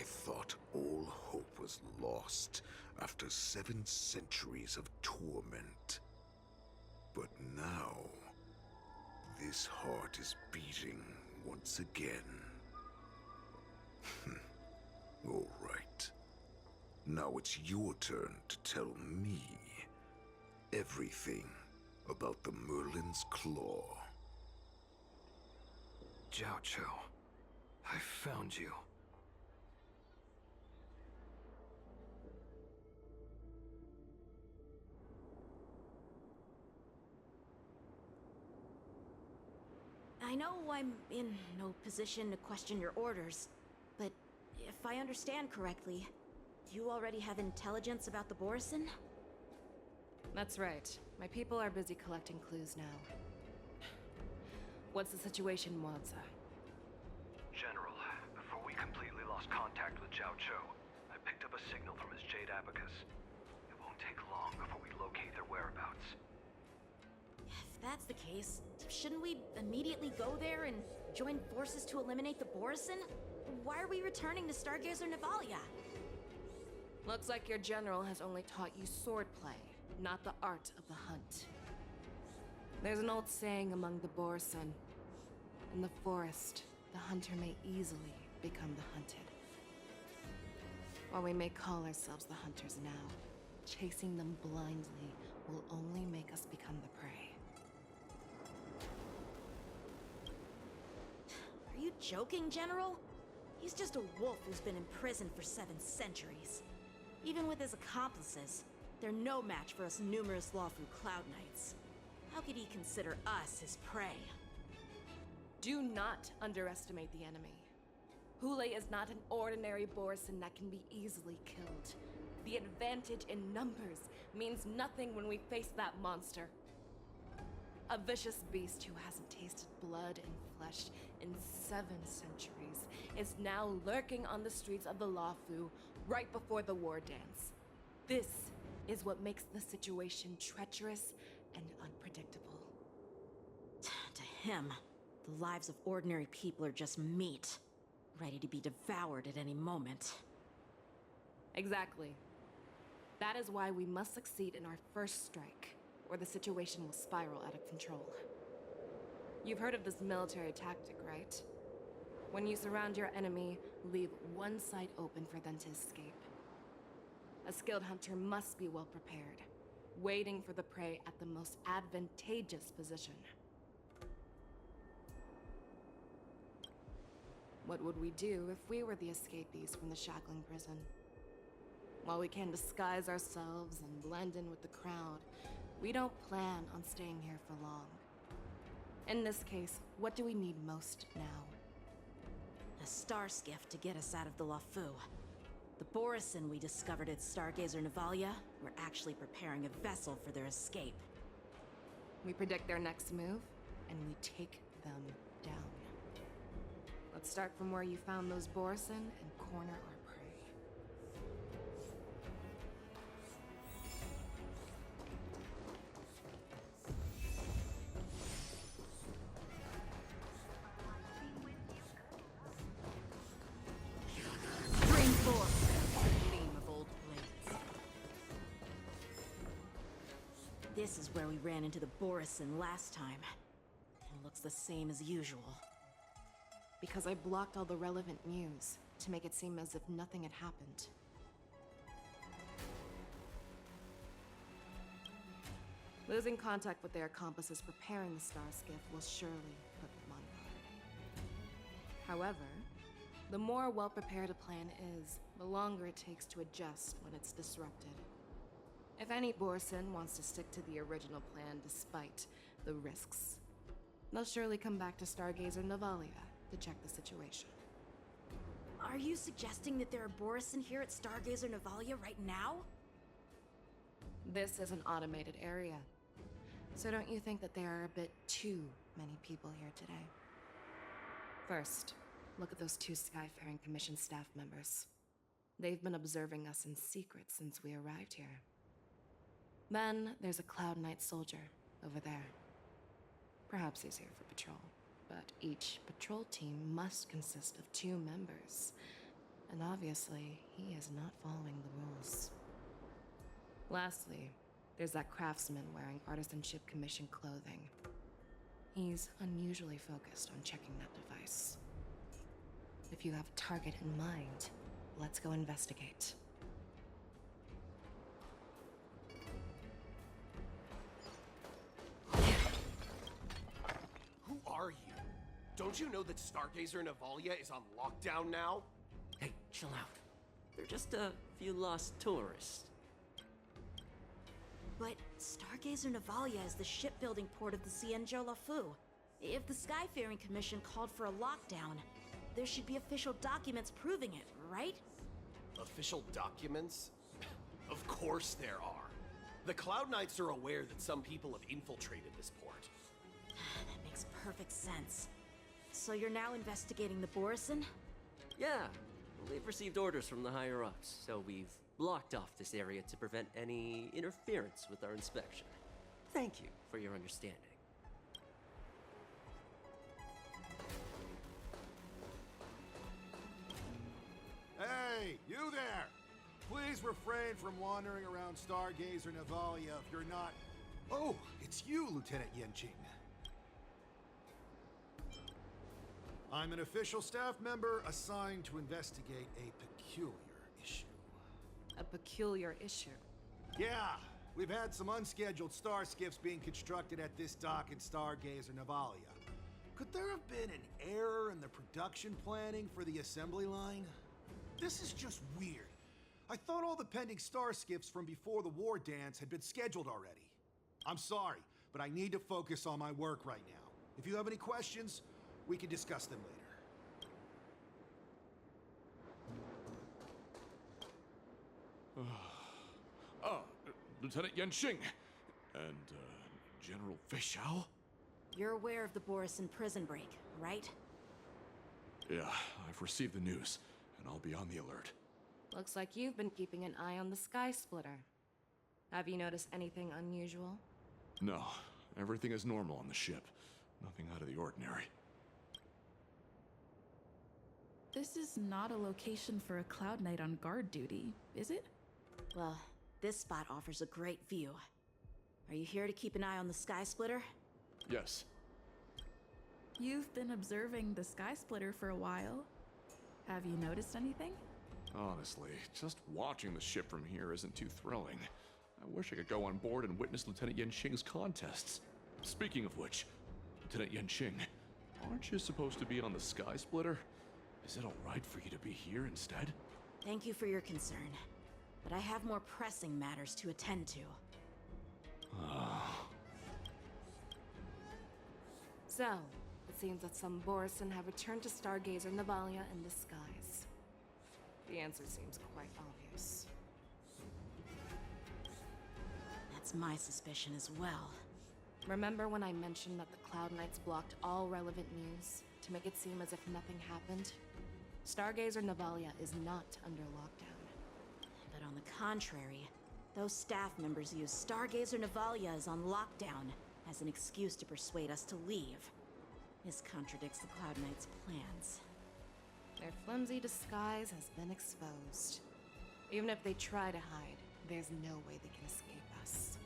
thought all hope was lost after 7 centuries of torment. But now, this heart is beating once again. All right. Now it's your turn to tell me everything about the Merlin's Claw. Jiao Cho, I found you. I know I'm in no position to question your orders, but if I understand correctly, you already have intelligence about the Borison? That's right. My people are busy collecting clues now. What's the situation, Mwanza? General, before we completely lost contact with Jiao Cho, I picked up a signal from his Jade Abacus. It won't take long before we locate their whereabouts. If that's the case, shouldn't we immediately go there and join forces to eliminate the Borison? Why are we returning to Stargazer Navalia? Looks like your general has only taught you swordplay, not the art of the hunt. There's an old saying among the Borison. In the forest, the hunter may easily become the hunted. While we may call ourselves the hunters now, chasing them blindly will only make us become the prey. Are you joking, General? He's just a wolf who's been in prison for 7 centuries. Even with his accomplices, they're no match for us numerous lawful Cloud Knights. How could he consider us his prey? Do not underestimate the enemy. Hule is not an ordinary Borison that can be easily killed. The advantage in numbers means nothing when we face that monster. A vicious beast who hasn't tasted blood and flesh in 7 centuries is now lurking on the streets of the Luofu right before the war dance. This is what makes the situation treacherous and unpredictable. To him, the lives of ordinary people are just meat, ready to be devoured at any moment. Exactly. That is why we must succeed in our first strike, or the situation will spiral out of control. You've heard of this military tactic, right? When you surround your enemy, leave one side open for them to escape. A skilled hunter must be well prepared, waiting for the prey at the most advantageous position. What would we do if we were the escapees from the shackling prison? While we can disguise ourselves and blend in with the crowd, we don't plan on staying here for long. In this case, what do we need most now? A star skiff to get us out of the Luofu. The Borison we discovered at Stargazer Navalia were actually preparing a vessel for their escape. We predict their next move, and we take them down. Let's start from where you found those Borison and corner our prey. Bring forth the gleam of old blades. This is where we ran into the Borison last time. It looks the same as usual. Because I blocked all the relevant news to make it seem as if nothing had happened. Losing contact with their accomplices preparing the star skiff will surely put them on guard. However, the more well-prepared a plan is, the longer it takes to adjust when it's disrupted. If any Borison wants to stick to the original plan despite the risks, they'll surely come back to Stargazer Navalia to check the situation. Are you suggesting that there are Borison here at Stargazer Navalia right now? This is an automated area. So don't you think that there are a bit too many people here today? First, look at those 2 Skyfaring Commission staff members. They've been observing us in secret since we arrived here. Then there's a Cloud Knight soldier over there. Perhaps he's here for patrol. But each patrol team must consist of 2 members. And obviously, he is not following the rules. Lastly, there's that craftsman wearing Artisanship Commission clothing. He's unusually focused on checking that device. If you have a target in mind, let's go investigate. Who are you? Don't you know that Stargazer Navalia is on lockdown now? Hey, chill out. They're just a few lost tourists. But Stargazer Navalia is the shipbuilding port of the Cienjo Lafu. If the Skyfaring Commission called for a lockdown, there should be official documents proving it, right? Official documents? Of course there are. The Cloud Knights are aware that some people have infiltrated this port. That makes perfect sense. So you're now investigating the Borison? Yeah, we've received orders from the higher-ups, so we've blocked off this area to prevent any interference with our inspection. Thank you for your understanding. Hey, you there! Please refrain from wandering around Stargazer Navalia if you're not... Oh, it's you, Lieutenant Yenching. I'm an official staff member assigned to investigate a peculiar issue. A peculiar issue. Yeah, we've had some unscheduled star skiffs being constructed at this dock in Stargazer Navalia. Could there have been an error in the production planning for the assembly line? This is just weird. I thought all the pending star skiffs from before the war dance had been scheduled already. I'm sorry, but I need to focus on my work right now. If you have any questions, we can discuss them later. Lieutenant Yenching and General Feixiao? You're aware of the Borison prison break, right? Yeah, I've received the news, and I'll be on the alert. Looks like you've been keeping an eye on the Sky Splitter. Have you noticed anything unusual? No, everything is normal on the ship. Nothing out of the ordinary. This is not a location for a Cloud Knight on guard duty, is it? Well, this spot offers a great view. Are you here to keep an eye on the Sky Splitter? Yes. You've been observing the Sky Splitter for a while. Have you noticed anything? Honestly, just watching the ship from here isn't too thrilling. I wish I could go on board and witness Lieutenant Yenching's contests. Speaking of which, Lieutenant Yenching, aren't you supposed to be on the Sky Splitter? Is it alright for you to be here instead? Thank you for your concern, but I have more pressing matters to attend to. So, it seems that some Borison have returned to Stargazer Navalia in disguise. The answer seems quite obvious. That's my suspicion as well. Remember when I mentioned that the Cloud Knights blocked all relevant news to make it seem as if nothing happened? Stargazer Navalia is not under lockdown. But on the contrary, those staff members use Stargazer Navalia is on lockdown as an excuse to persuade us to leave. This contradicts the Cloud Knights' plans. Their flimsy disguise has been exposed. Even if they try to hide, there's no way they can escape us.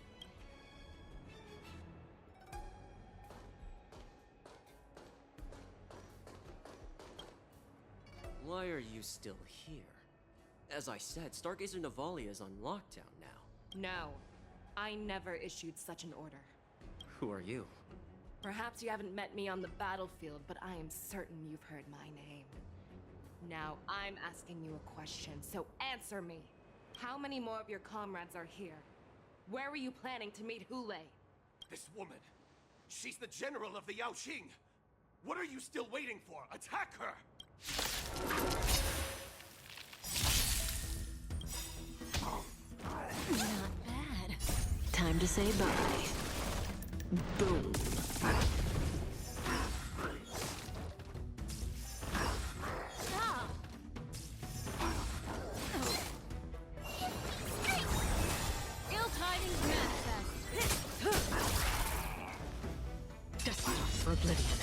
Why are you still here? As I said, Stargazer Navalia is on lockdown now. No, I never issued such an order. Who are you? Perhaps you haven't met me on the battlefield, but I am certain you've heard my name. Now, I'm asking you a question, so answer me. How many more of your comrades are here? Where were you planning to meet Hule? This woman, she's the general of the Yaoqing. What are you still waiting for? Attack her! Not bad. Time to say bye. Boom. Stop! Ill tidings manifest. Dust off for oblivion.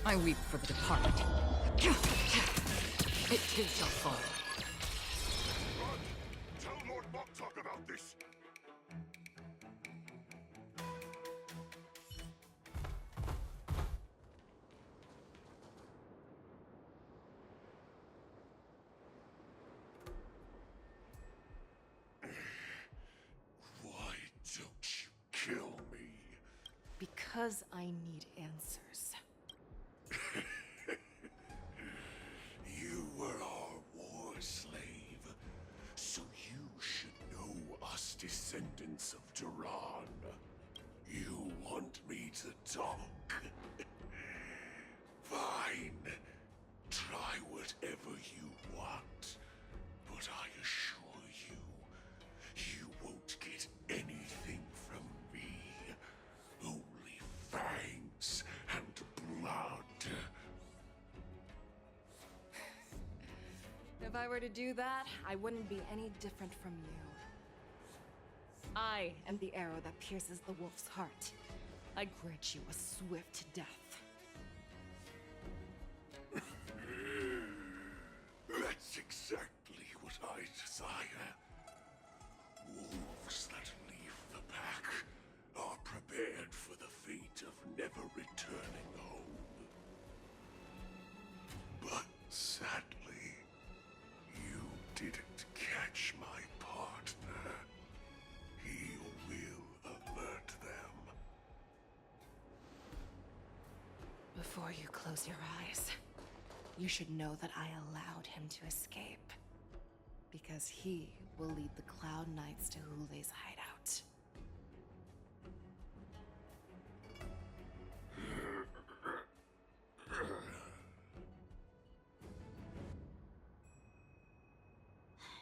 I weep for the departed. It too shall fall. Run! Tell Lord Moktok about this! Why don't you kill me? Because I need answers. You were our war slave, so you should know us descendants of Duran. You want me to talk? Fine. Try whatever you want, but I assure you, you won't get anything from me. Only fangs and blood. If I were to do that, I wouldn't be any different from you. I am the arrow that pierces the wolf's heart. I grant you a swift death. That's exactly what I desire. Wolves that leave the pack are prepared for the fate of never returning home. But sadly, you didn't catch my partner. He will alert them. Before you close your eyes, you should know that I allowed him to escape. Because he will lead the Cloud Knights to Hule's hideout.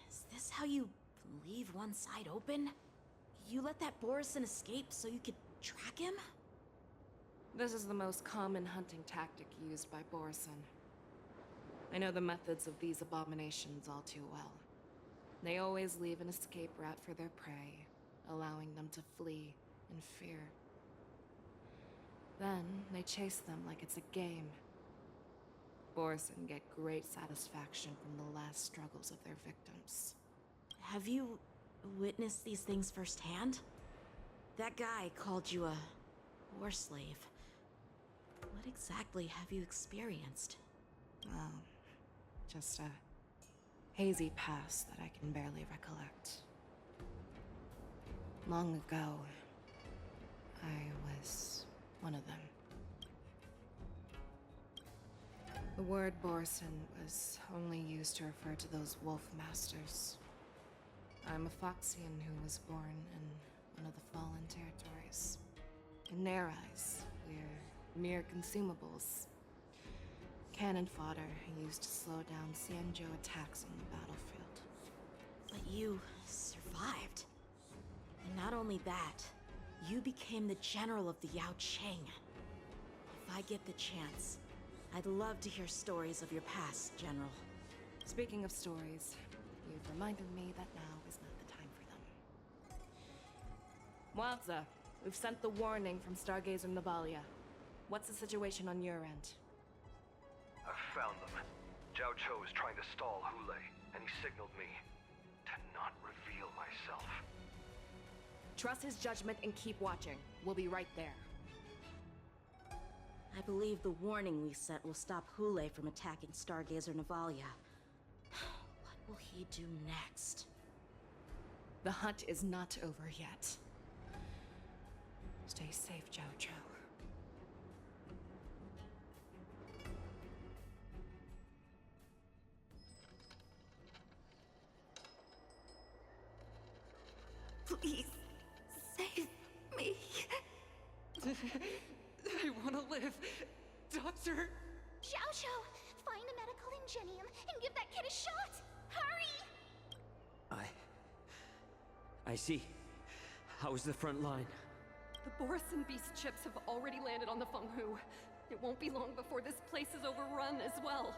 Is this how you leave one side open? You let that Borison escape so you could track him? This is the most common hunting tactic used by Borison. I know the methods of these abominations all too well. They always leave an escape route for their prey, allowing them to flee in fear. Then, they chase them like it's a game. Borison get great satisfaction from the last struggles of their victims. Have you witnessed these things firsthand? That guy called you a war slave. What exactly have you experienced? Well, just a hazy past that I can barely recollect. Long ago, I was one of them. The word Borison was only used to refer to those wolf masters. I'm a Foxian who was born in one of the fallen territories. In their eyes, we're mere consumables. Cannon fodder used to slow down Xianzhou attacks on the battlefield. But you survived. And not only that, you became the general of the Yao Cheng. If I get the chance, I'd love to hear stories of your past, General. Speaking of stories, you've reminded me that now is not the time for them. Wazza, we've sent the warning from Stargazer Navalia. What's the situation on your end? I've found them. Zhao Cho is trying to stall Hule, and he signaled me to not reveal myself. Trust his judgment and keep watching. We'll be right there. I believe the warning we sent will stop Hule from attacking Stargazer Navalia. What will he do next? The hunt is not over yet. Stay safe, Zhao Cho. Please, save me. I want to live. Doctor! Zhao Cho, find a medical ingenium and give that kid a shot! Hurry! I see. How's the front line? The Borison beast chips have already landed on the Fenghu. It won't be long before this place is overrun as well.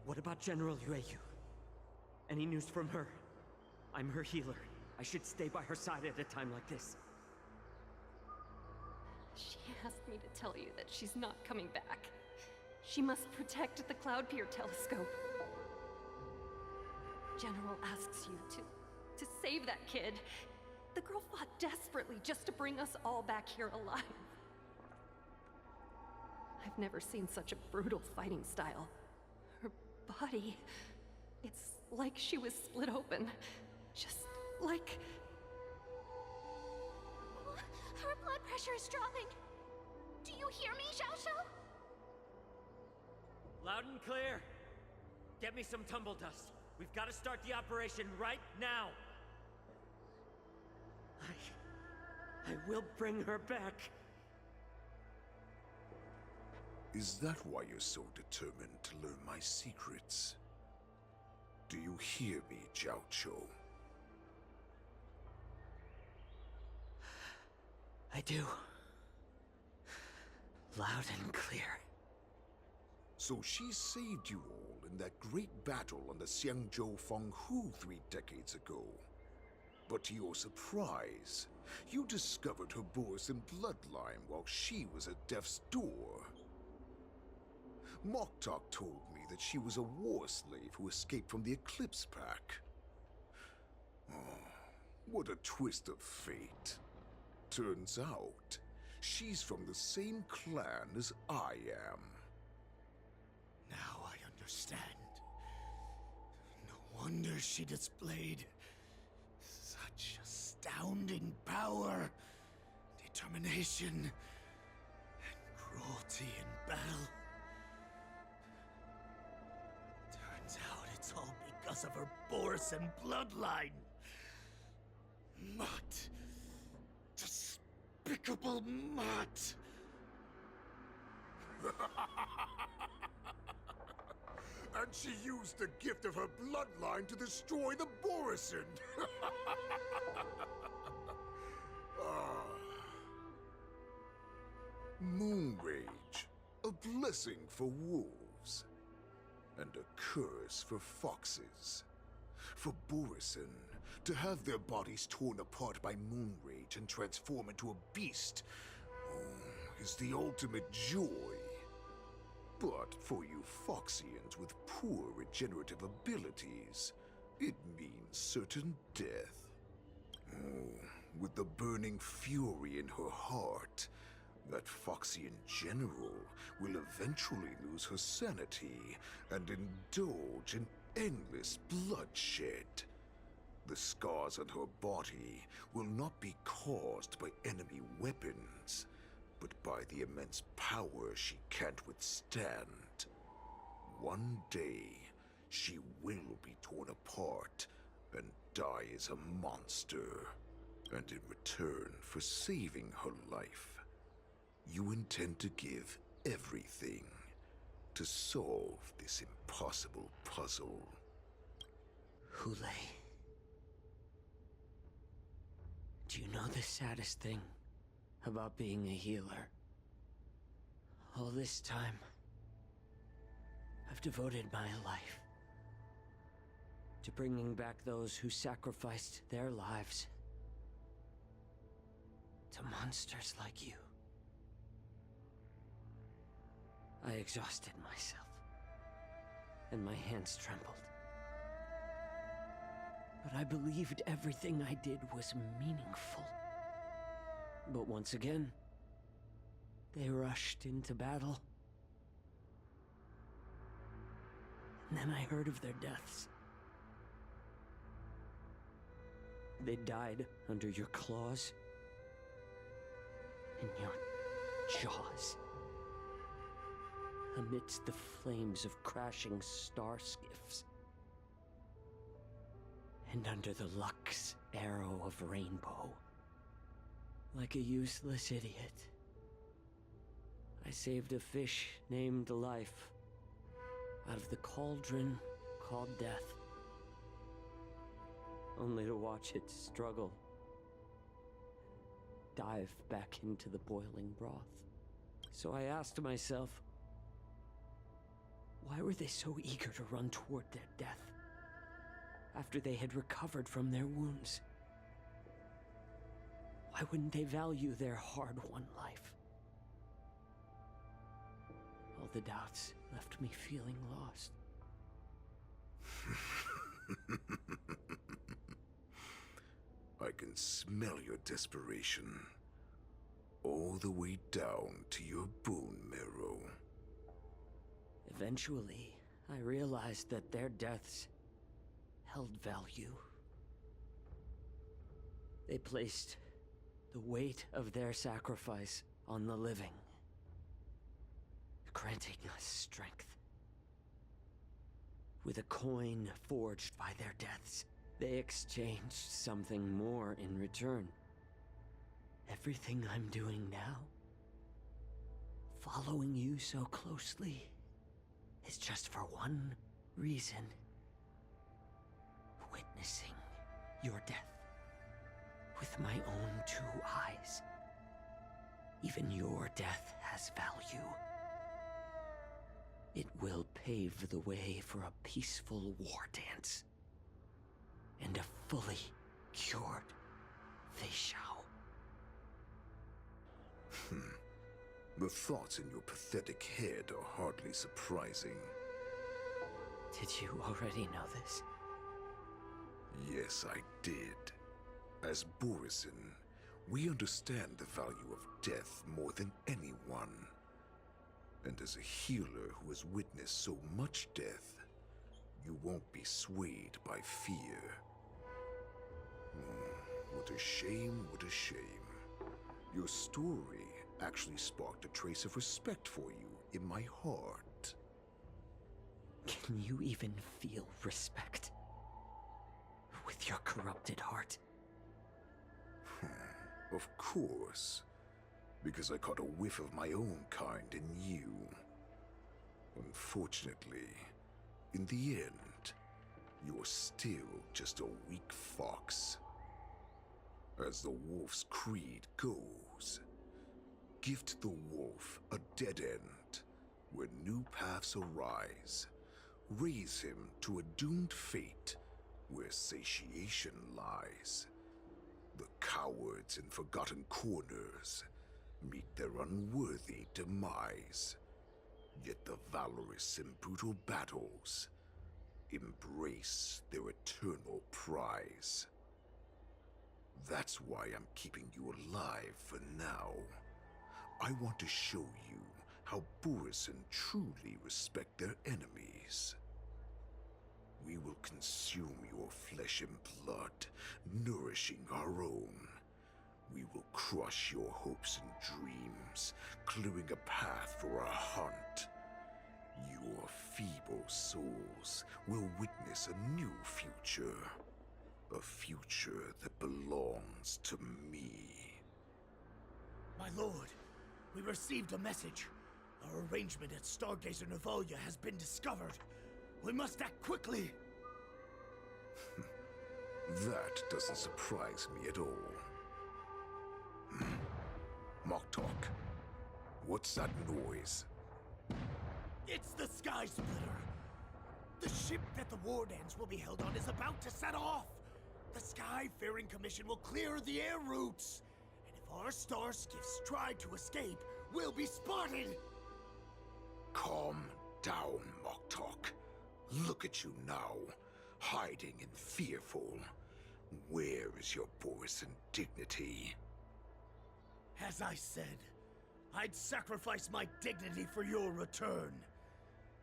What about General Yueyu? Any news from her? I'm her healer. I should stay by her side at a time like this. She asked me to tell you that she's not coming back. She must protect the Cloud Pier telescope. General asks you to save that kid. The girl fought desperately just to bring us all back here alive. I've never seen such a brutal fighting style. Her body, it's like she was split open. Just like... Her blood pressure is dropping. Do you hear me, Xiao Xiao? Loud and clear. Get me some tumble dust. We've got to start the operation right now. I will bring her back. Is that why you're so determined to learn my secrets? Do you hear me, Jiao Chou? I do. Loud and clear. So she saved you all in that great battle on the Xiangzhou Fenghu 3 decades ago. But to your surprise, you discovered her Borisin bloodline while she was at death's door. Moktok told me that she was a war slave who escaped from the Eclipse Pack. Oh, what a twist of fate. Turns out, she's from the same clan as I am. Now I understand. No wonder she displayed such astounding power, determination, and cruelty in battle. Turns out it's all because of her Borisin bloodline. Mutt. Despicable mutt. And she used the gift of her bloodline to destroy the Borisin! Moonrage, a blessing for wolves, and a curse for foxes. For Borisin, to have their bodies torn apart by Moonrage and transform into a beast is the ultimate joy. But for you Foxians with poor regenerative abilities, it means certain death. With the burning fury in her heart, that Foxian general will eventually lose her sanity and indulge in endless bloodshed. The scars on her body will not be caused by enemy weapons, but by the immense power she can't withstand. One day, she will be torn apart and die as a monster. And in return for saving her life, you intend to give everything to solve this impossible puzzle. Hule. Do you know the saddest thing about being a healer? All this time, I've devoted my life to bringing back those who sacrificed their lives to monsters like you. I exhausted myself, and my hands trembled. But I believed everything I did was meaningful. But once again, they rushed into battle. And then I heard of their deaths. They died under your claws, in your jaws, amidst the flames of crashing star skiffs, and under the Lux arrow of Rainbow. Like a useless idiot, I saved a fish named Life out of the cauldron called Death, only to watch it struggle, dive back into the boiling broth. So I asked myself, why were they so eager to run toward their death after they had recovered from their wounds? Why wouldn't they value their hard-won life? All the doubts left me feeling lost. I can smell your desperation. All the way down to your bone marrow. Eventually, I realized that their deaths held value. They placed the weight of their sacrifice on the living, granting us strength. With a coin forged by their deaths, they exchanged something more in return. Everything I'm doing now, following you so closely, is just for one reason. Witnessing your death with my own 2 eyes. Even your death has value. It will pave the way for a peaceful war dance. And a fully cured Fei Shao. The thoughts in your pathetic head are hardly surprising. Did you already know this? Yes, I did. As Borison, we understand the value of death more than anyone. And as a healer who has witnessed so much death, you won't be swayed by fear. What a shame, what a shame. Your story actually sparked a trace of respect for you in my heart. Can you even feel respect with your corrupted heart? Of course. Because I caught a whiff of my own kind in you. Unfortunately, in the end, you're still just a weak fox. As the wolf's creed goes, gift the wolf a dead end, where new paths arise. Raise him to a doomed fate, where satiation lies. The cowards in forgotten corners meet their unworthy demise. Yet the valorous in brutal battles embrace their eternal prize. That's why I'm keeping you alive for now. I want to show you how Borison truly respect their enemies. We will consume your flesh and blood, nourishing our own. We will crush your hopes and dreams, clearing a path for our hunt. Your feeble souls will witness a new future. A future that belongs to me. My lord, we received a message. Our arrangement at Stargazer Navalia has been discovered. We must act quickly. That doesn't surprise me at all. Moktok, what's that noise? It's the Sky Splitter. The ship that the Wardens will be held on is about to set off. The Skyfaring Commission will clear the air routes. And if our star skiffs try to escape, we'll be spotted. Calm down, Moktok. Look at you now, hiding and fearful. Where is your Borison dignity? As I said, I'd sacrifice my dignity for your return.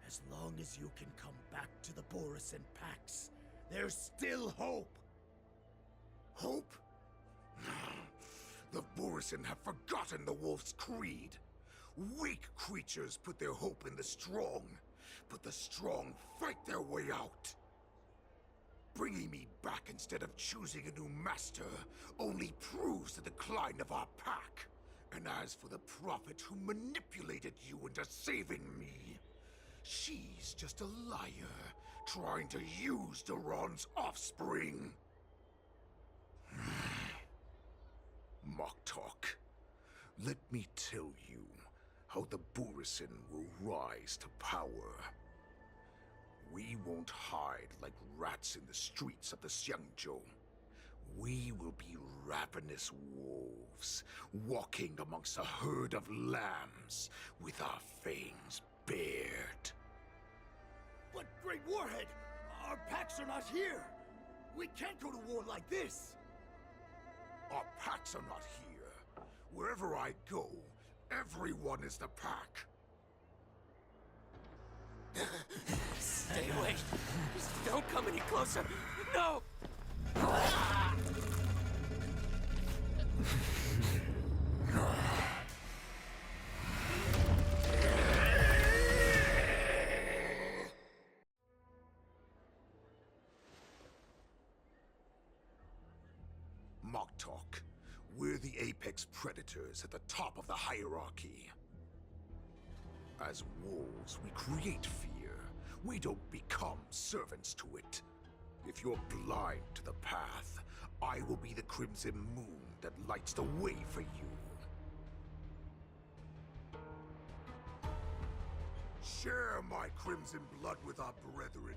As long as you can come back to the Borison Pax, there's still hope. Hope? The Borison have forgotten the wolf's creed. Weak creatures put their hope in the strong, but the strong fight their way out. Bringing me back instead of choosing a new master only proves the decline of our pack. And as for the prophet who manipulated you into saving me, she's just a liar trying to use Duran's offspring. Moktok, let me tell you how the Borison will rise to power. We won't hide like rats in the streets of the Xiangzhou. We will be ravenous wolves, walking amongst a herd of lambs, with our fangs bared. packs are not here! We can't go to war like this! Our packs are not here. Wherever I go, everyone is the pack. Stay away. Just don't come any closer. No! Talk. We're the apex predators at the top of the hierarchy. As wolves, we create fear. We don't become servants to it. If you're blind to the path, I will be the crimson moon that lights the way for you. Share my crimson blood with our brethren.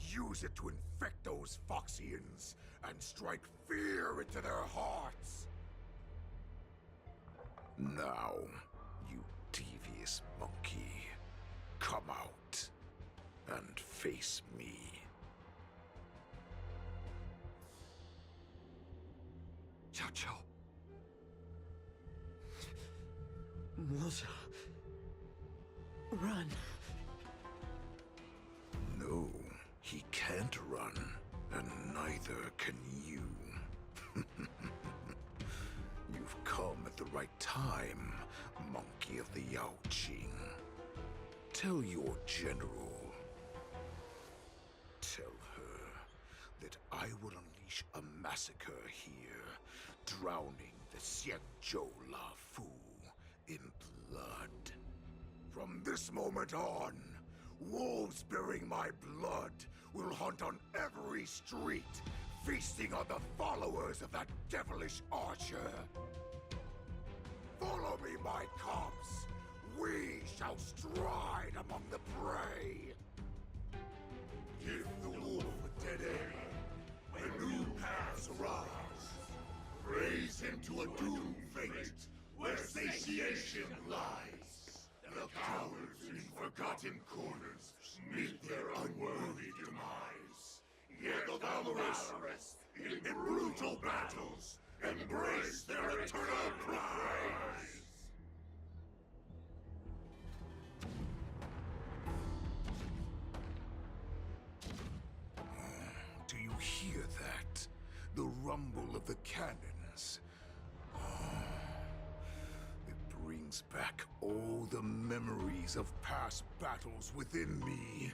Use it to infect those Foxians and strike fear into their hearts. Now, you devious monkey, come out and face me. Chow. Musa. Run. No, he can't run, and neither can you. You've come at the right time, monkey of the Yao Qing. Tell your general. Tell her that I will unleash a massacre here, drowning the Xianzhou La Fu in blood. From this moment on, wolves bearing my blood will hunt on every street, feasting on the followers of that devilish archer. Follow me, my cubs. We shall stride among the prey. Give the wolf a dead end when new paths arise. Raise him to a doomed fate where satiation lies. The cowards in forgotten corners meet their unworthy demise. Yet the valorous in brutal battles embrace their eternal prize. Do you hear that? The rumble of the cannons. It brings back all the memories of past battles within me.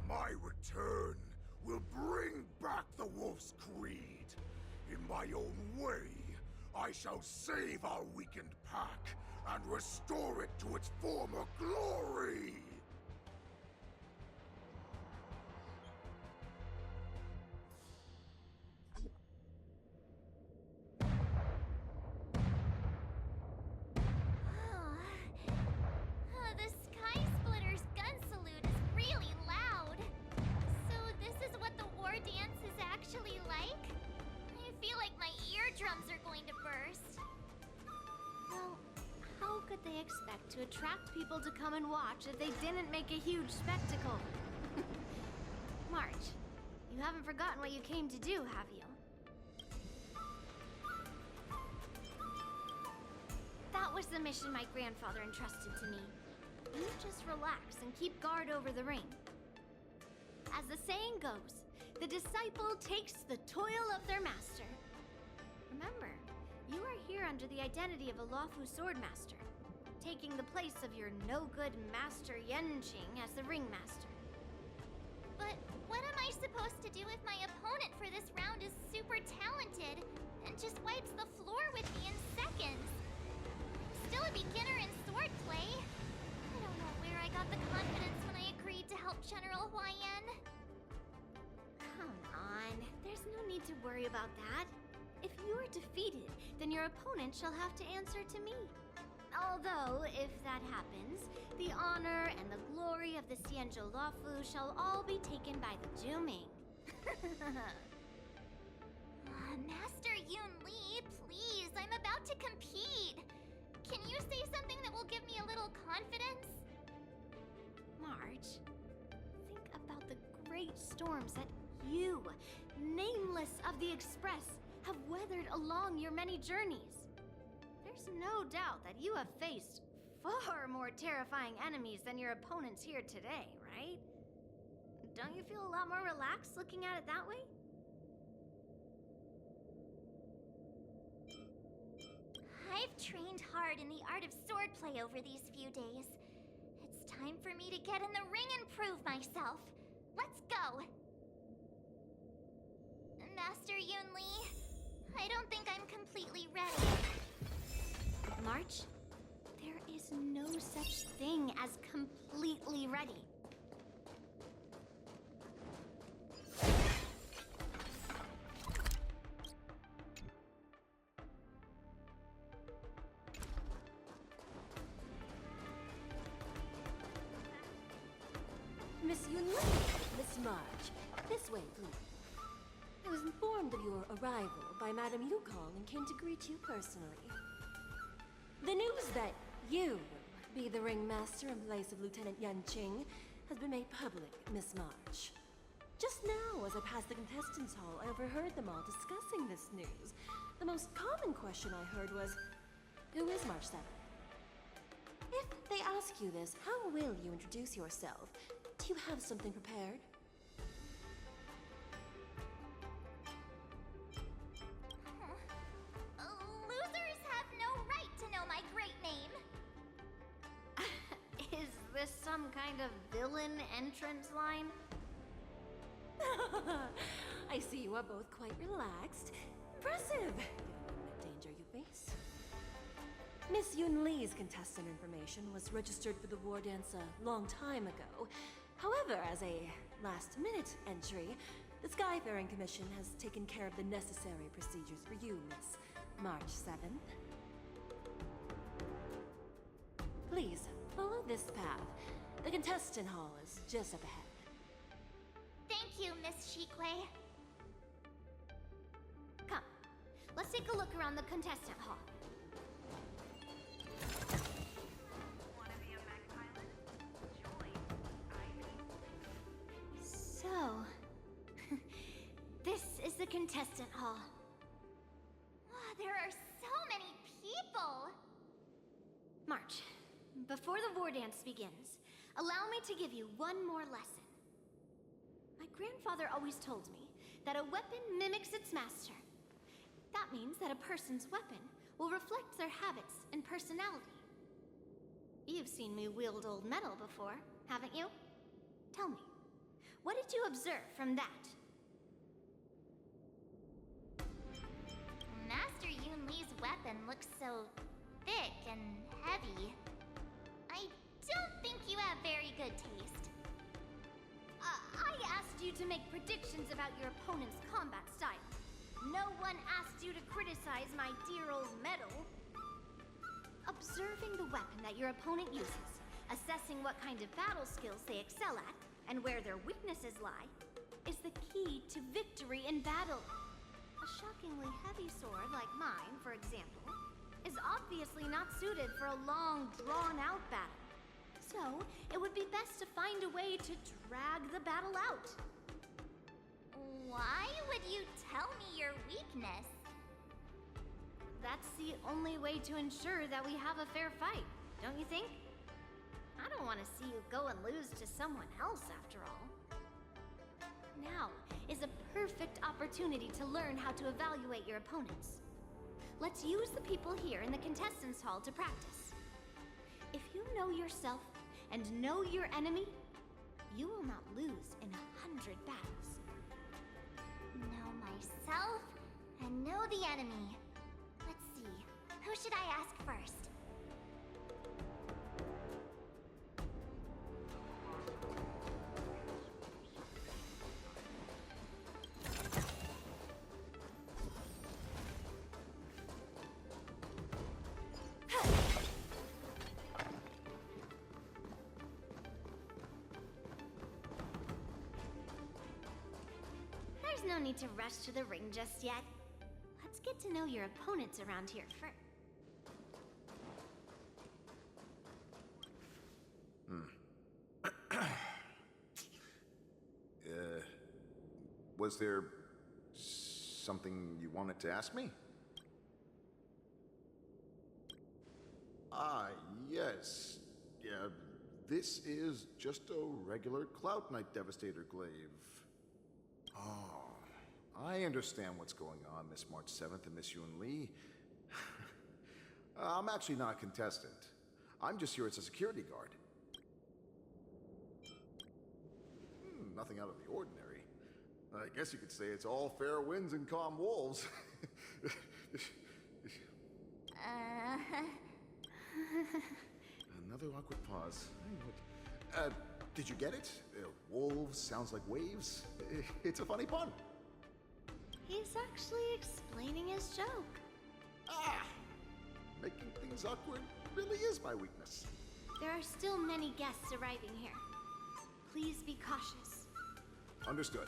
My return will bring back the Wolf's Creed. In my own way, I shall save our weakened pack and restore it to its former glory. The Sky Splitter's gun salute is really loud. So this is what the war dance is actually like? I feel like my eardrums are going to burst. Well, how could they expect to attract people to come and watch if they didn't make a huge spectacle? March, you haven't forgotten what you came to do, have you? That was the mission my grandfather entrusted to me. You just relax and keep guard over the ring. As the saying goes, the disciple takes the toil of their master. Remember, you are here under the identity of a lawful swordmaster, taking the place of your no-good master Yenqing as the ringmaster. But what am I supposed to do if my opponent for this round is super talented and just wipes the floor with me in seconds? I'm still a beginner in swordplay. I don't know where I got the confidence when I agreed to help General Huaiyan. Come on, there's no need to worry about that. If you are defeated, then your opponent shall have to answer to me. Although, if that happens, the honor and the glory of the Xianzhou Lafu shall all be taken by the Juming. Master Yun Li, please, I'm about to compete. Can you say something that will give me a little confidence? March, think about the great storms that you, nameless of the Express, have weathered along your many journeys. There's no doubt that you have faced far more terrifying enemies than your opponents here today, right? Don't you feel a lot more relaxed looking at it that way? I've trained hard in the art of swordplay over these few days. It's time for me to get in the ring and prove myself. Let's go! Master Yunli, I don't think I'm completely ready. March, there is no such thing as completely ready. Miss Yunli, Miss March, this way, please. I was informed of your arrival by Madame Yukong and came to greet you personally. The news that you will be the ringmaster in place of Lieutenant Yan Qing has been made public, Miss March. Just now, as I passed the contestants' hall, I overheard them all discussing this news. The most common question I heard was, who is March 7th? If they ask you this, how will you introduce yourself? Do you have something prepared? Losers have no right to know my great name. Is this some kind of villain entrance line? I see you are both quite relaxed. Impressive! Given what danger you face. Miss Yunli's contestant information was registered for the war dance a long time ago. However, as a last-minute entry, the Skyfaring Commission has taken care of the necessary procedures for you, Miss March 7th. Please, follow this path. The contestant hall is just up ahead. Thank you, Miss Shikwe. Come, let's take a look around the contestant hall. So, this is the contestant hall. Wow, there are so many people! March, before the war dance begins, allow me to give you one more lesson. My grandfather always told me that a weapon mimics its master. That means that a person's weapon will reflect their habits and personality. You've seen me wield old metal before, haven't you? Tell me, what did you observe from that? Master Yunli's weapon looks so thick and heavy. I don't think you have very good taste. I asked you to make predictions about your opponent's combat style. No one asked you to criticize my dear old metal. Observing the weapon that your opponent uses, assessing what kind of battle skills they excel at, and where their weaknesses lie, is the key to victory in battle. A shockingly heavy sword like mine, for example, is obviously not suited for a long, drawn-out battle. So, it would be best to find a way to drag the battle out. Why would you tell me your weakness? That's the only way to ensure that we have a fair fight, don't you think? I don't want to see you go and lose to someone else, after all. Now is a perfect opportunity to learn how to evaluate your opponents. Let's use the people here in the contestants' hall to practice. If you know yourself and know your enemy, you will not lose in 100 battles. Know myself and know the enemy. Let's see, who should I ask first? There's no need to rush to the ring just yet. Let's get to know your opponents around here first. Was there something you wanted to ask me? Ah, yes. Yeah, this is just a regular Cloud Knight Devastator glaive. Oh, I understand what's going on, Miss March 7th and Miss Yun Lee. I'm actually not a contestant. I'm just here as a security guard. Nothing out of the ordinary. I guess you could say it's all fair winds and calm wolves. Another awkward pause. Did you get it? Wolves sounds like waves. It's a funny pun. He's actually explaining his joke. Ah! Making things awkward really is my weakness. There are still many guests arriving here. Please be cautious. Understood.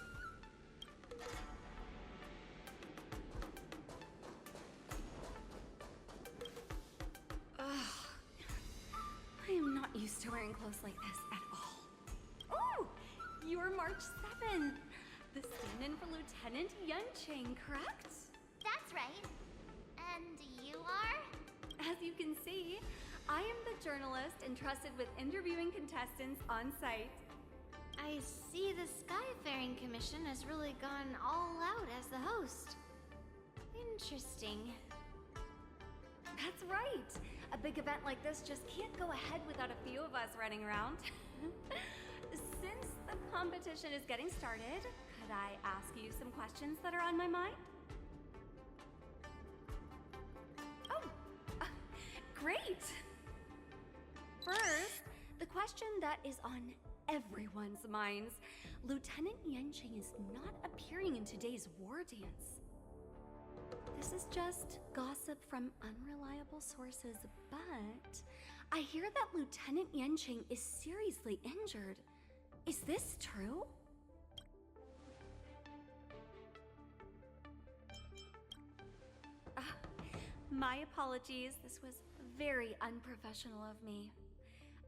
I am not used to wearing clothes like this at all. Oh! You're March 7th. The stand-in for Lieutenant Yunqing, correct? That's right. And you are? As you can see, I am the journalist entrusted with interviewing contestants on site. I see the Skyfaring Commission has really gone all out as the host. Interesting. That's right. A big event like this just can't go ahead without a few of us running around. Since the competition is getting started, could I ask you some questions that are on my mind? Oh, great! First, the question that is on everyone's minds. Lieutenant Yunqing is not appearing in today's war dance. This is just gossip from unreliable sources, but I hear that Lieutenant Yunqing is seriously injured. Is this true? My apologies. This was very unprofessional of me.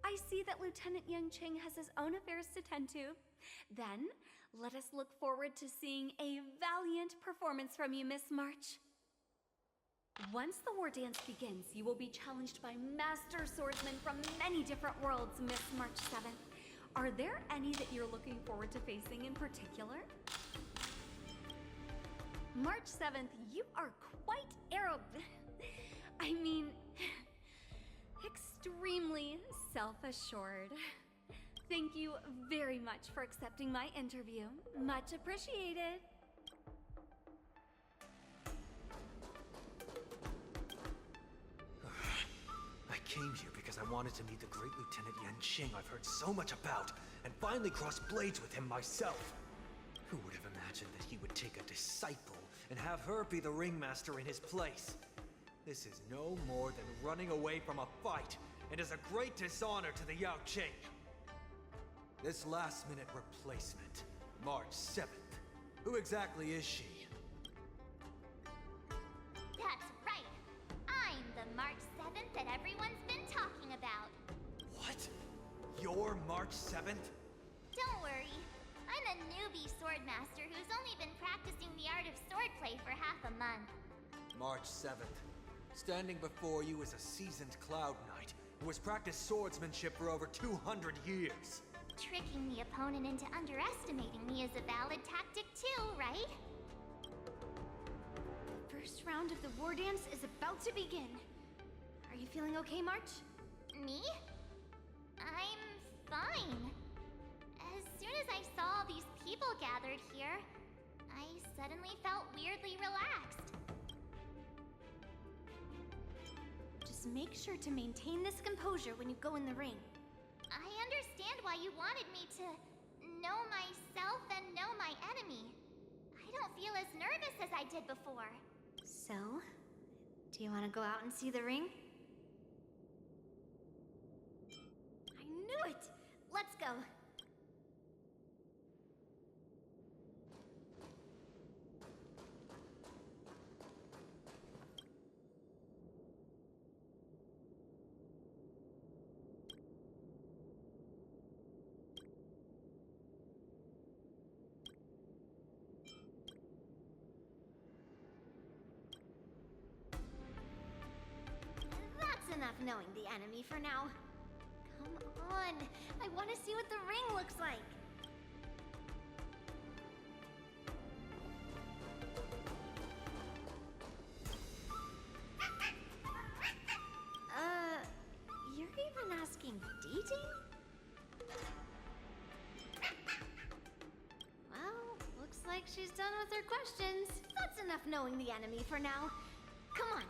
I see that Lieutenant Yunqing has his own affairs to tend to. Then, let us look forward to seeing a valiant performance from you, Miss March. Once the war dance begins, you will be challenged by master swordsmen from many different worlds, Miss March 7th. Are there any that you're looking forward to facing in particular? March 7th, you are quite I mean, extremely self-assured. Thank you very much for accepting my interview. Much appreciated. I came here because I wanted to meet the great Lieutenant Yunqing I've heard so much about, and finally cross blades with him myself. Who would have imagined that he would take a disciple and have her be the ringmaster in his place? This is no more than running away from a fight, and is a great dishonor to the Yaoqing. This last-minute replacement, March 7th. Who exactly is she? That's right. I'm the March 7th that everyone's been talking about. What? You're March 7th? Don't worry. I'm a newbie swordmaster who's only been practicing the art of swordplay for half a month. March 7th. Standing before you is a seasoned Cloud Knight who has practiced swordsmanship for over 200 years. Tricking the opponent into underestimating me is a valid tactic too, right? The first round of the war dance is about to begin. Are you feeling okay, March? Me? I'm fine. As soon as I saw all these people gathered here, I suddenly felt weirdly relaxed. Just make sure to maintain this composure when you go in the ring. I understand why you wanted me to know myself and know my enemy. I don't feel as nervous as I did before. So, do you want to go out and see the ring? I knew it! Let's go! knowing the enemy for now. Come on, I want to see what the ring looks like. You're even asking dating? Well, looks like she's done with her questions. That's enough knowing the enemy for now. Come on.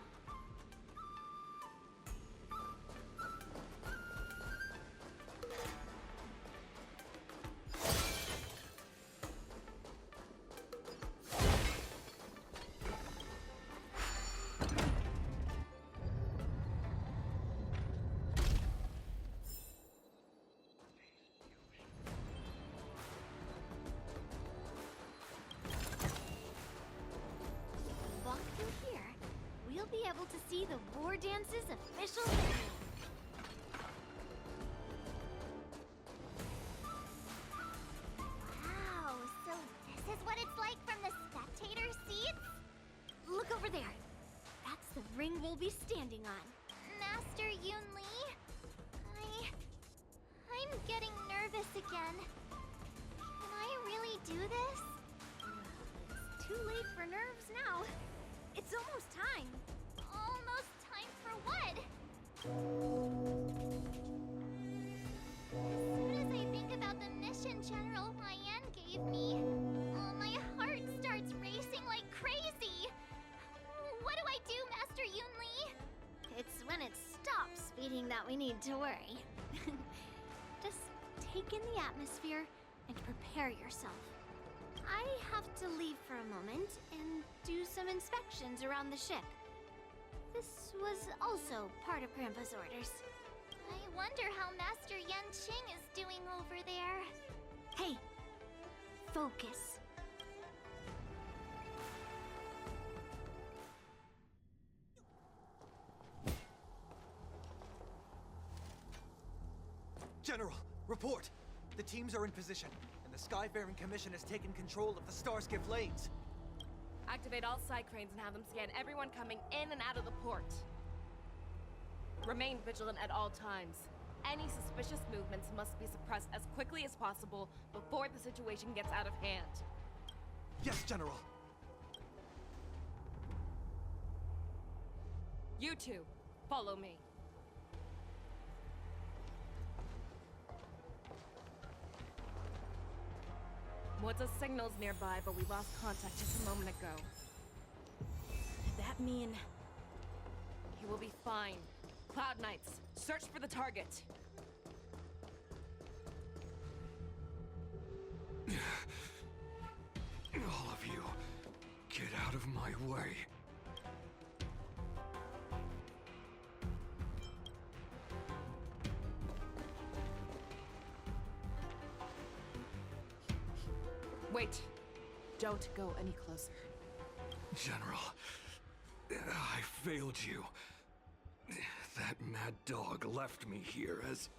Walk through here. We'll be able to see the War Dance's official venue. Wow, so this is what it's like from the spectator seats? Look over there. That's the ring we'll be standing on. Master Yun Li? I'm getting nervous again. Can I really do this? It's too late for nerves now. It's almost time. Almost time for what? As soon as I think about the mission General Huayan gave me, my heart starts racing like crazy. What do I do, Master Yun Li? It's when it stops beating that we need to worry. Just take in the atmosphere and prepare yourself. I have to leave for a moment and do some inspections around the ship. This was also part of Grandpa's orders. I wonder how Master Yan Qing is doing over there. Hey, focus. General, report! The teams are in position, and the Skyfaring Commission has taken control of the Starskiff lanes. Activate all side cranes and have them scan everyone coming in and out of the port. Remain vigilant at all times. Any suspicious movements must be suppressed as quickly as possible before the situation gets out of hand. Yes, General. You two, follow me. What's signals nearby, but we lost contact just a moment ago. That mean... He will be fine. Cloud Knights, search for the target. All of you, get out of my way. Wait. Don't go any closer. General, I failed you. That mad dog left me here as...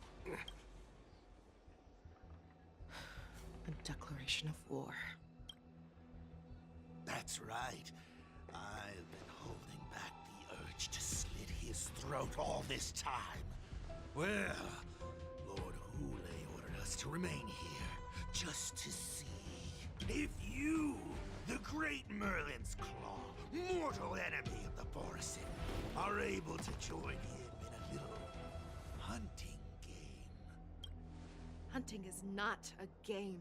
A declaration of war. That's right. I've been holding back the urge to slit his throat all this time. Well, Lord Hule ordered us to remain here, just to see if you, the great Merlin's Claw, mortal enemy of the Borison, are able to join him in a little hunting game. Hunting is not a game.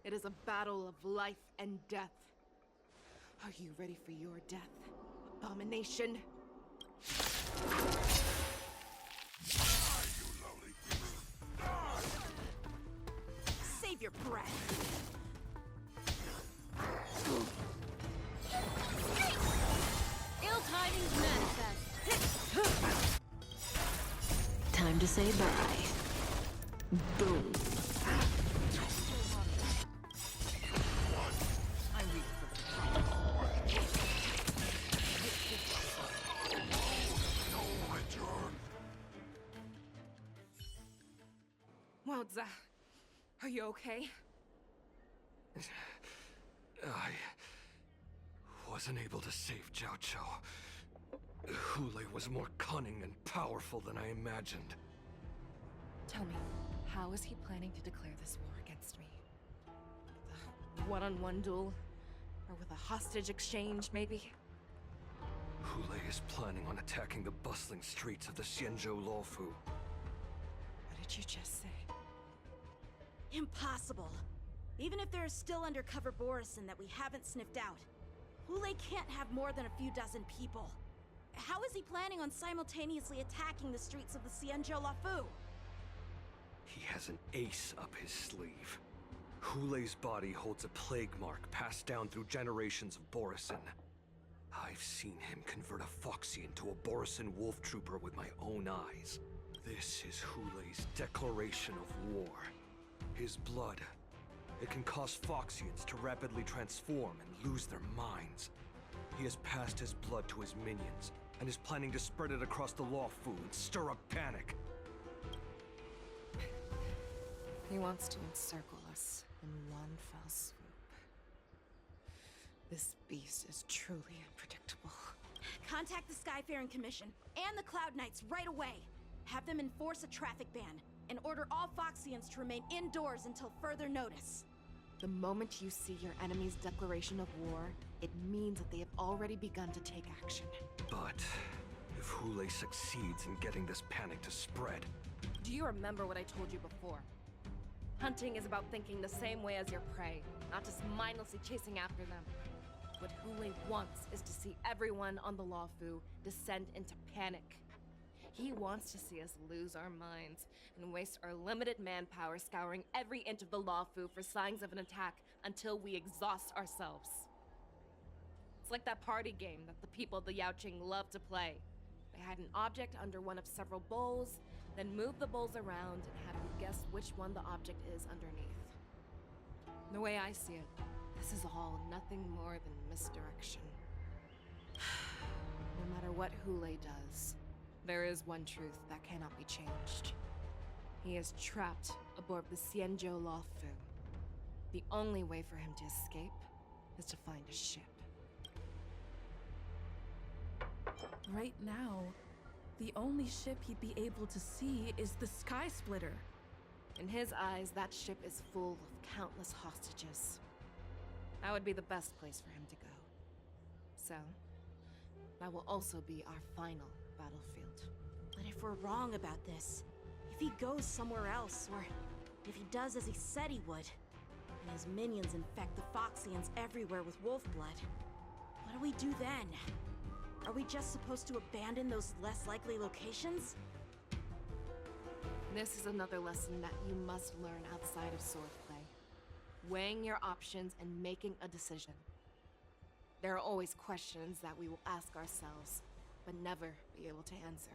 It is a battle of life and death. Are you ready for your death, abomination? Save your breath. Ill tidings manifest. Time to say bye. Boom. Wowza, are you okay? I wasn't able to save Jiao Chou. Hule was more cunning and powerful than I imagined. Tell me, how is he planning to declare this war against me? With a one-on-one duel? Or with a hostage exchange, maybe? Hule is planning on attacking the bustling streets of the Xianzhou Luofu. What did you just say? Impossible. Even if there is still undercover Borison that we haven't sniffed out, Hule can't have more than a few dozen people. How is he planning on simultaneously attacking the streets of the Xianzhou Luofu? He has an ace up his sleeve. Hule's body holds a plague mark passed down through generations of Borison. I've seen him convert a Foxy into a Borison wolf trooper with my own eyes. This is Hule's declaration of war. His blood, it can cause Foxians to rapidly transform and lose their minds. He has passed his blood to his minions, and is planning to spread it across the Luofu and stir up panic. He wants to encircle us in one fell swoop. This beast is truly unpredictable. Contact the Skyfaring Commission and the Cloud Knights right away. Have them enforce a traffic ban and order all Foxians to remain indoors until further notice. The moment you see your enemy's declaration of war, it means that they have already begun to take action. But if Hule succeeds in getting this panic to spread... Do you remember what I told you before? Hunting is about thinking the same way as your prey, not just mindlessly chasing after them. What Hule wants is to see everyone on the Luofu descend into panic. He wants to see us lose our minds and waste our limited manpower scouring every inch of the Luofu for signs of an attack until we exhaust ourselves. It's like that party game that the people of the Yaoqing love to play. They hide an object under one of several bowls, then move the bowls around and have you guess which one the object is underneath. The way I see it, this is all nothing more than misdirection. No matter what Hule does, there is one truth that cannot be changed. He is trapped aboard the Xianzhou Luofu. The only way for him to escape is to find a ship. Right now, the only ship he'd be able to see is the Sky Splitter. In his eyes, that ship is full of countless hostages. That would be the best place for him to go. So, that will also be our final battlefield. But if we're wrong about this, if he goes somewhere else, or if he does as he said he would, and his minions infect the Foxians everywhere with wolf blood, what do we do then? Are we just supposed to abandon those less likely locations? This is another lesson that you must learn outside of swordplay. Weighing your options and making a decision. There are always questions that we will ask ourselves, but never be able to answer.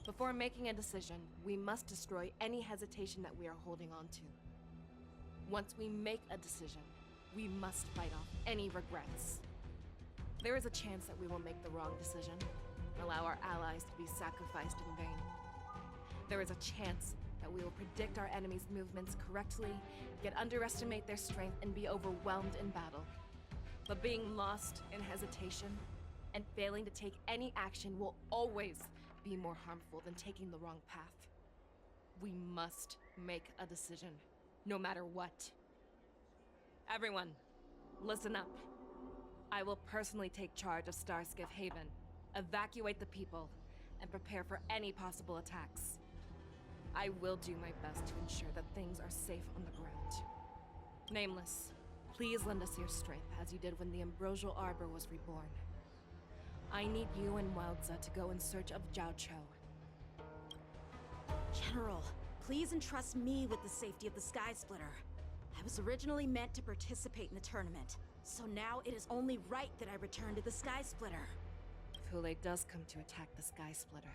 Before making a decision, we must destroy any hesitation that we are holding on to. Once we make a decision, we must fight off any regrets. There is a chance that we will make the wrong decision, allow our allies to be sacrificed in vain. There is a chance that we will predict our enemy's movements correctly, yet underestimate their strength and be overwhelmed in battle. But being lost in hesitation and failing to take any action will always be more harmful than taking the wrong path. We must make a decision, no matter what. Everyone, listen up. I will personally take charge of Starskiff Haven, evacuate the people, and prepare for any possible attacks. I will do my best to ensure that things are safe on the ground. Nameless, please lend us your strength as you did when the Ambrosial Arbor was reborn. I need you and Wildza to go in search of Zhao Cho. General, please entrust me with the safety of the Sky Splitter. I was originally meant to participate in the tournament, so now it is only right that I return to the Sky Splitter. If Hule does come to attack the Sky Splitter,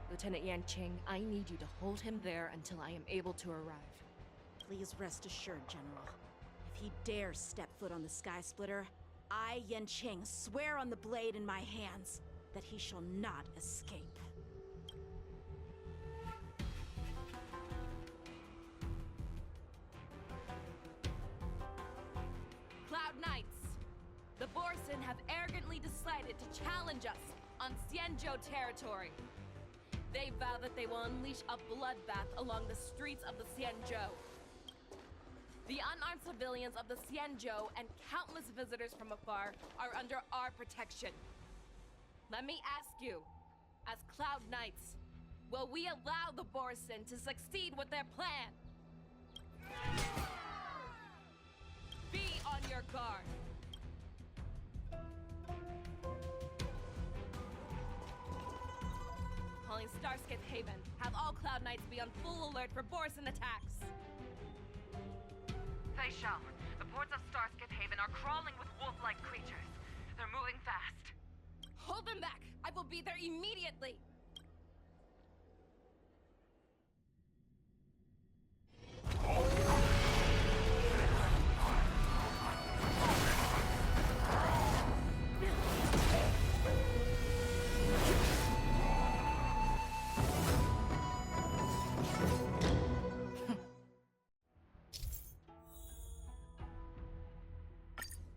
Lieutenant Yanqing, I need you to hold him there until I am able to arrive. Please rest assured, General. If he dares step foot on the Sky Splitter, I, Yanqing, swear on the blade in my hands that he shall not escape. Cloud Knights! The Borison have arrogantly recently decided to challenge us on Xianzhou territory. They vow that they will unleash a bloodbath along the streets of the Xianzhou. The unarmed civilians of the Xianzhou and countless visitors from afar are under our protection. Let me ask you, as Cloud Knights, will we allow the Borson to succeed with their plan? Be on your guard. Calling Starskip Haven. Have all Cloud Knights be on full alert for Borson attacks. Fei Shao, the ports of Starskip Haven are crawling with wolf-like creatures. They're moving fast. Hold them back! I will be there immediately!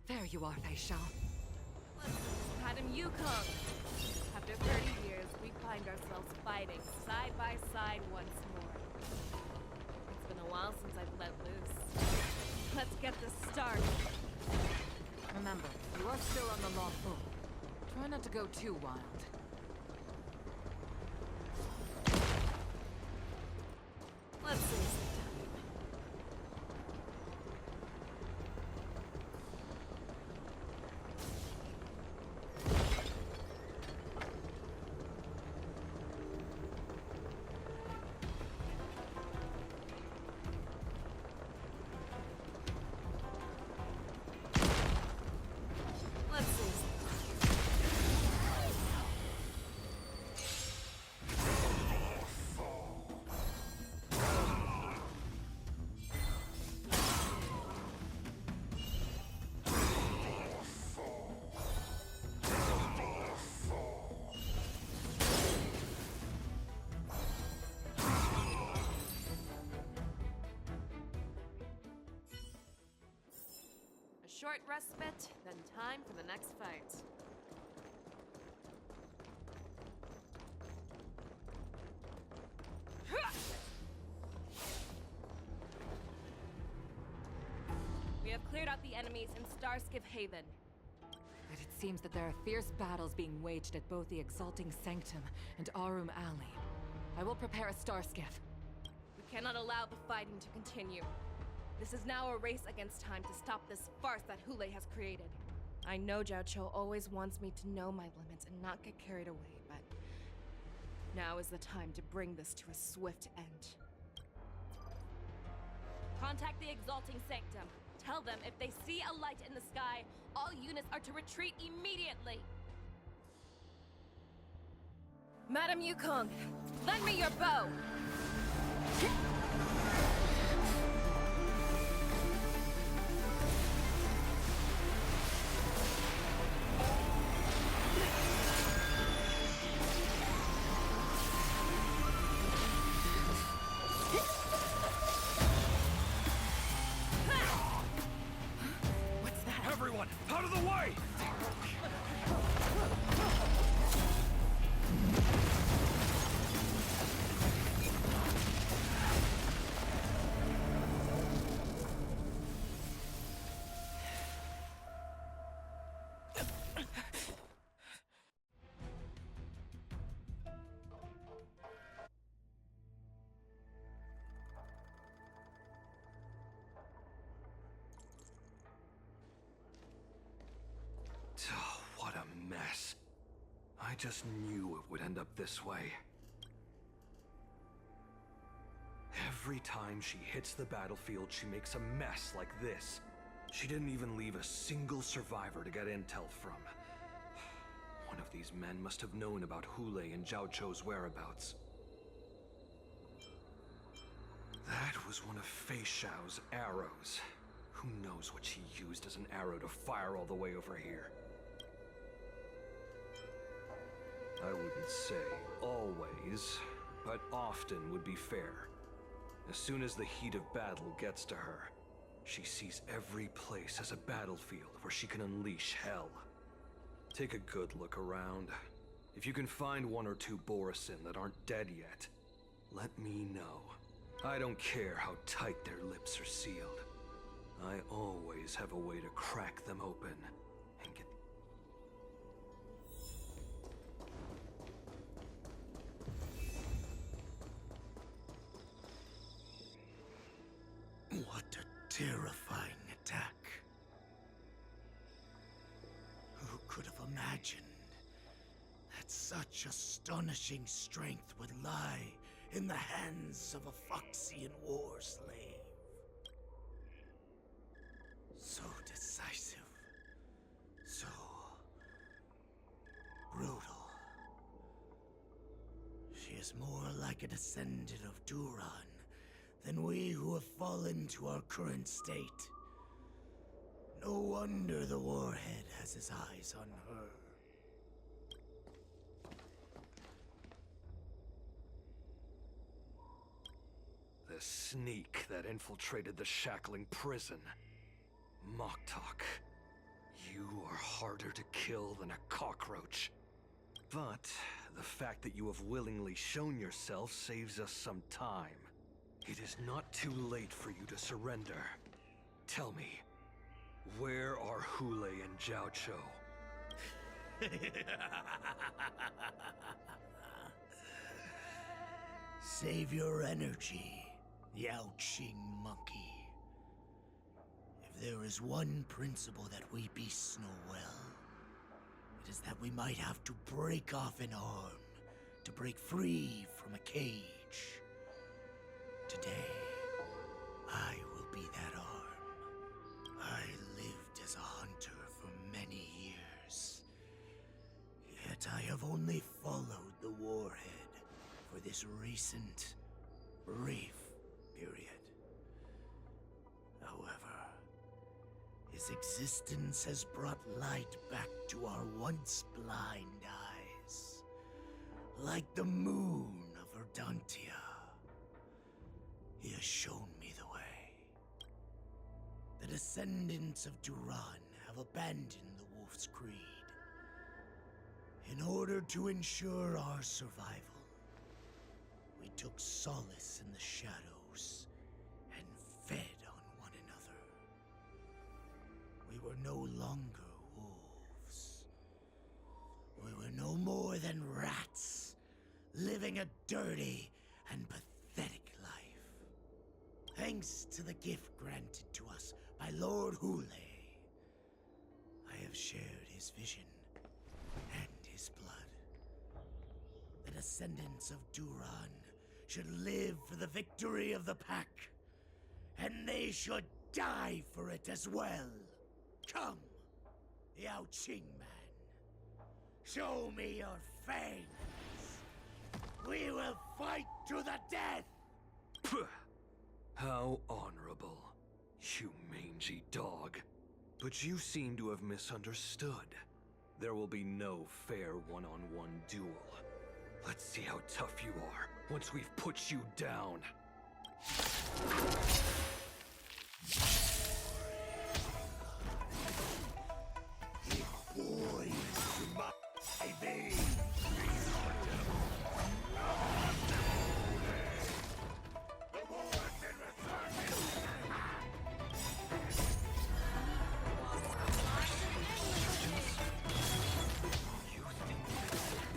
There you are, Fei Shao. Madam Yukong. After 30 years, we find ourselves fighting side by side once more. It's been a while since I've let loose. Let's get this started. Remember, you are still on the lawful. Try not to go too wild. Let's see some time. Let's see some A short respite, then time for the next fight. We have cleared out the enemies in Starskip Haven. But it seems that there are fierce battles being waged at both the Exalting Sanctum and Arum Alley. I will prepare a star skiff. We cannot allow the fighting to continue. This is now a race against time to stop this farce that Hule has created. I know Jiao Cho always wants me to know my limits and not get carried away, but now is the time to bring this to a swift end. Contact the Exalting Sanctum. Tell them if they see a light in the sky, all units are to retreat immediately. Madam Yukong, lend me your bow! Everyone, out of the way! Oh, what a mess. I just knew it would end up this way. Every time she hits the battlefield, she makes a mess like this. She didn't even leave a single survivor to get intel from. One of these men must have known about Hule and Jiao Cho's whereabouts. That was one of Fei Shao's arrows. Who knows what she used as an arrow to fire all the way over here? I wouldn't say always, but often would be fair. As soon as the heat of battle gets to her, she sees every place as a battlefield where she can unleash hell. Take a good look around. If you can find one or two Borisin that aren't dead yet, let me know. I don't care how tight their lips are sealed. I always have a way to crack them open and get... What a terrifying attack. Who could have imagined that such astonishing strength would lie in the hands of a Foxian war slave? So decisive. So brutal. She is more like a descendant of Duran than we who have fallen to our current state. No wonder the Warhead has his eyes on her. The sneak that infiltrated the shackling prison. Moktok, you are harder to kill than a cockroach. But the fact that you have willingly shown yourself saves us some time. It is not too late for you to surrender. Tell me, where are Hule and Jiao Cho? Save your energy, Yao Qing monkey. If there is one principle that we beasts know well, it is that we might have to break off an arm to break free from a cage. Today, I will be that arm. I lived as a hunter for many years. Yet I have only followed the Warhead for this recent, brief period. However, his existence has brought light back to our once blind eyes. Like the moon of Verdantia. He has shown me the way. The descendants of Duran have abandoned the Wolf's Creed. In order to ensure our survival, we took solace in the shadows and fed on one another. We were no longer wolves. We were no more than rats, living a dirty and pathetic life. Thanks to the gift granted to us by Lord Hule, I have shared his vision and his blood. The descendants of Duran should live for the victory of the Pack, and they should die for it as well. Come, Yao Qing man. Show me your fangs. We will fight to the death! How honorable, you mangy dog. But you seem to have misunderstood. There will be no fair one-on-one duel. Let's see how tough you are once we've put you down. Boys to my veins.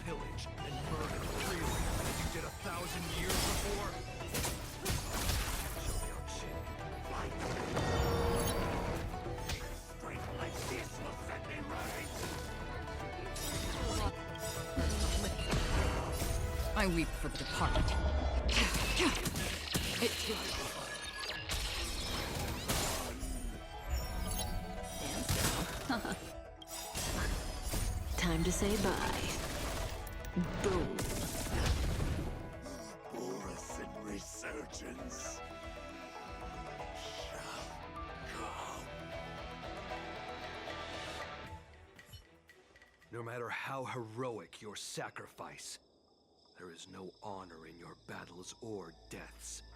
Pillage and murder freely as you did 1,000 years before. Show me your chin. Fight! Strength like this will set me right. I weep for the departed. It too. Time to say bye. Boom. Borisin resurgence shall come. No matter how heroic your sacrifice, there is no honor in your battles or deaths.